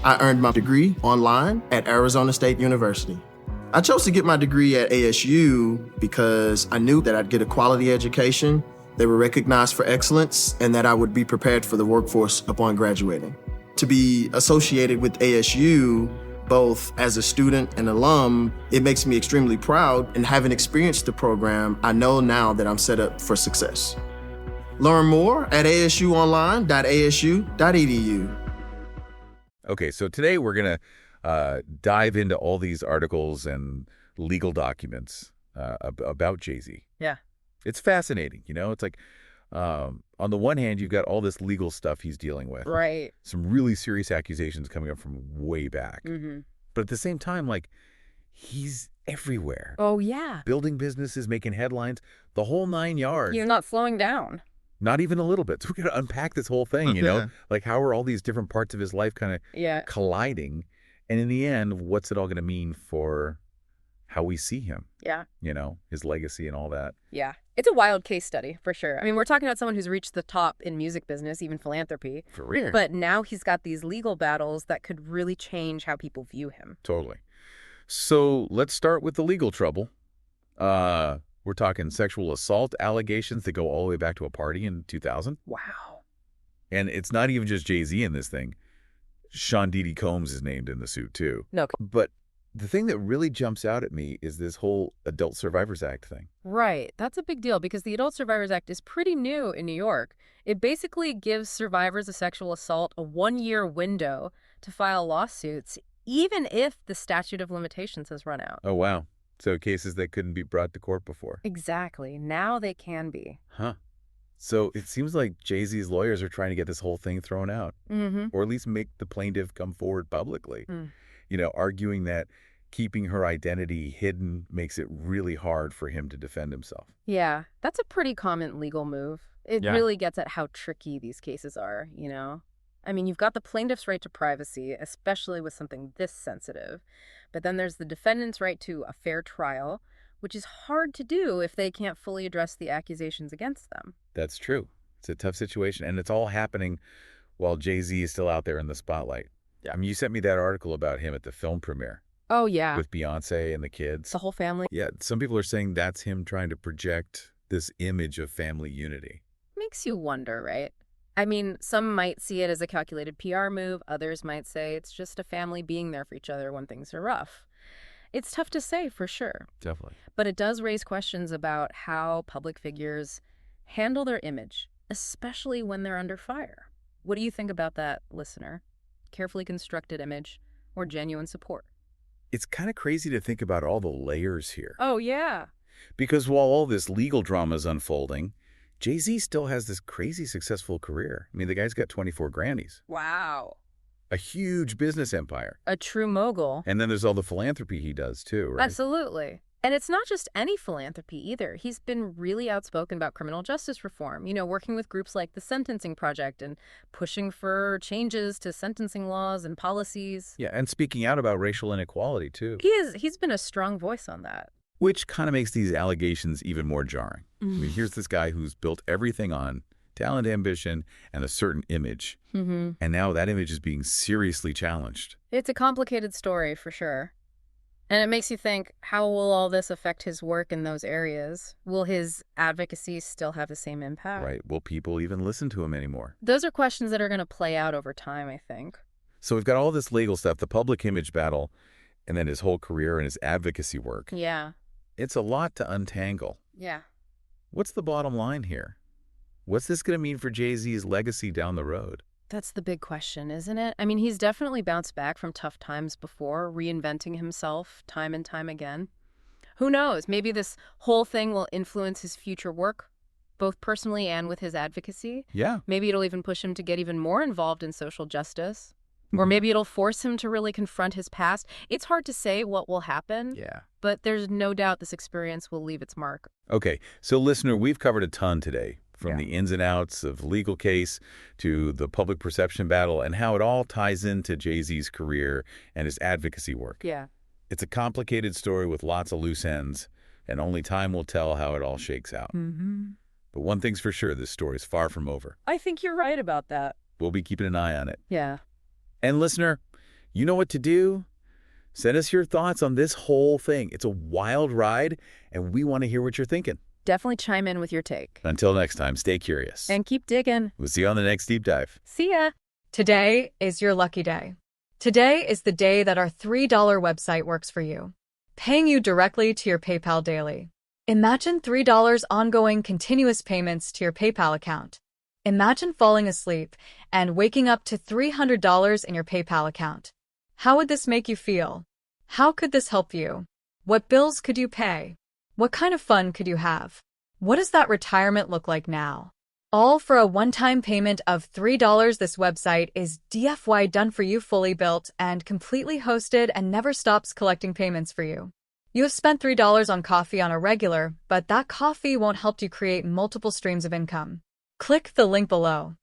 I earned my degree online at Arizona State University. I chose to get my degree at ASU because I knew that I'd get a quality education, they were recognized for excellence, and that I would be prepared for the workforce upon graduating. To be associated with ASU, both as a student and alum, it makes me extremely proud, and having experienced the program, I know now that I'm set up for success. Learn more at asuonline.asu.edu. Okay, so today we're going to dive into all these articles and legal documents about Jay-Z. Yeah. It's fascinating, you know? It's like, on the one hand, you've got all this legal stuff he's dealing with. Right. Some really serious accusations coming up from way back. Mm-hmm. But at the same time, like, he's everywhere. Oh, yeah. Building businesses, making headlines, the whole 9 yards. You're not slowing down. Not even a little bit. So we're going to unpack this whole thing, you know? Like, how are all these different parts of his life kind of colliding? And in the end, what's it all going to mean for how we see him? Yeah. You know, his legacy and all that. Yeah. It's a wild case study, for sure. I mean, we're talking about someone who's reached the top in music business, even philanthropy. For real. But now he's got these legal battles that could really change how people view him. Totally. So let's start with the legal trouble. We're talking sexual assault allegations that go all the way back to a party in 2000. Wow. And it's not even just Jay-Z in this thing. Sean Diddy Combs is named in the suit, too. No. But the thing that really jumps out at me is this whole Adult Survivors Act thing. Right. That's a big deal because the Adult Survivors Act is pretty new in New York. It basically gives survivors of sexual assault a 1-year window to file lawsuits, even if the statute of limitations has run out. Oh, wow. So cases that couldn't be brought to court before. Exactly. Now they can be. Huh. So it seems like Jay-Z's lawyers are trying to get this whole thing thrown out. Mm-hmm. Or at least make the plaintiff come forward publicly. Mm. You know, arguing that keeping her identity hidden makes it really hard for him to defend himself. Yeah, that's a pretty common legal move. It really gets at how tricky these cases are, you know? I mean, you've got the plaintiff's right to privacy, especially with something this sensitive. But then there's the defendant's right to a fair trial, which is hard to do if they can't fully address the accusations against them. That's true. It's a tough situation, and it's all happening while Jay-Z is still out there in the spotlight. Yeah. I mean, you sent me that article about him at the film premiere. Oh, yeah. With Beyonce and the kids. The whole family. Yeah, some people are saying that's him trying to project this image of family unity. Makes you wonder, right? I mean, some might see it as a calculated PR move. Others might say it's just a family being there for each other when things are rough. It's tough to say for sure. Definitely. But it does raise questions about how public figures handle their image, especially when they're under fire. What do you think about that, listener? Carefully constructed image or genuine support? It's kind of crazy to think about all the layers here. Oh, yeah. Because while all this legal drama is unfolding, Jay-Z still has this crazy successful career. I mean, the guy's got 24 Grammys. Wow. A huge business empire. A true mogul. And then there's all the philanthropy he does, too, right? Absolutely. And it's not just any philanthropy either. He's been really outspoken about criminal justice reform, you know, working with groups like the Sentencing Project and pushing for changes to sentencing laws and policies. Yeah, and speaking out about racial inequality, too. He's been a strong voice on that. Which kind of makes these allegations even more jarring. I mean, here's this guy who's built everything on talent, ambition, and a certain image. Mm-hmm. And now that image is being seriously challenged. It's a complicated story, for sure. And it makes you think, how will all this affect his work in those areas? Will his advocacy still have the same impact? Right. Will people even listen to him anymore? Those are questions that are going to play out over time, I think. So we've got all this legal stuff, the public image battle, and then his whole career and his advocacy work. Yeah. It's a lot to untangle. Yeah. What's the bottom line here? What's this going to mean for Jay-Z's legacy down the road? That's the big question, isn't it? I mean, he's definitely bounced back from tough times before, reinventing himself time and time again. Who knows? Maybe this whole thing will influence his future work, both personally and with his advocacy. Yeah. Maybe it'll even push him to get even more involved in social justice. Or maybe it'll force him to really confront his past. It's hard to say what will happen. Yeah. But there's no doubt this experience will leave its mark. Okay, so listener, we've covered a ton today, from the ins and outs of the legal case to the public perception battle and how it all ties into Jay-Z's career and his advocacy work. Yeah. It's a complicated story with lots of loose ends, and only time will tell how it all shakes out. Mm-hmm. But one thing's for sure, this story's far from over. I think you're right about that. We'll be keeping an eye on it. Yeah. And listener, You know what to do. Send us your thoughts on this whole thing. It's a wild ride, and we want to hear what you're thinking. Definitely chime in with your take. Until next time, stay curious. And keep digging. We'll see you on the next deep dive. See ya. Today is your lucky day. Today is the day that our $3 website works for you, paying you directly to your PayPal daily. Imagine $3 ongoing continuous payments to your PayPal account. Imagine falling asleep and waking up to $300 in your PayPal account. How would this make you feel? How could this help you? What bills could you pay? What kind of fun could you have? What does that retirement look like now? All for a one-time payment of $3. This website is DFY done for you, fully built and completely hosted, and never stops collecting payments for you. You have spent $3 on coffee on a regular, but that coffee won't help you create multiple streams of income. Click the link below.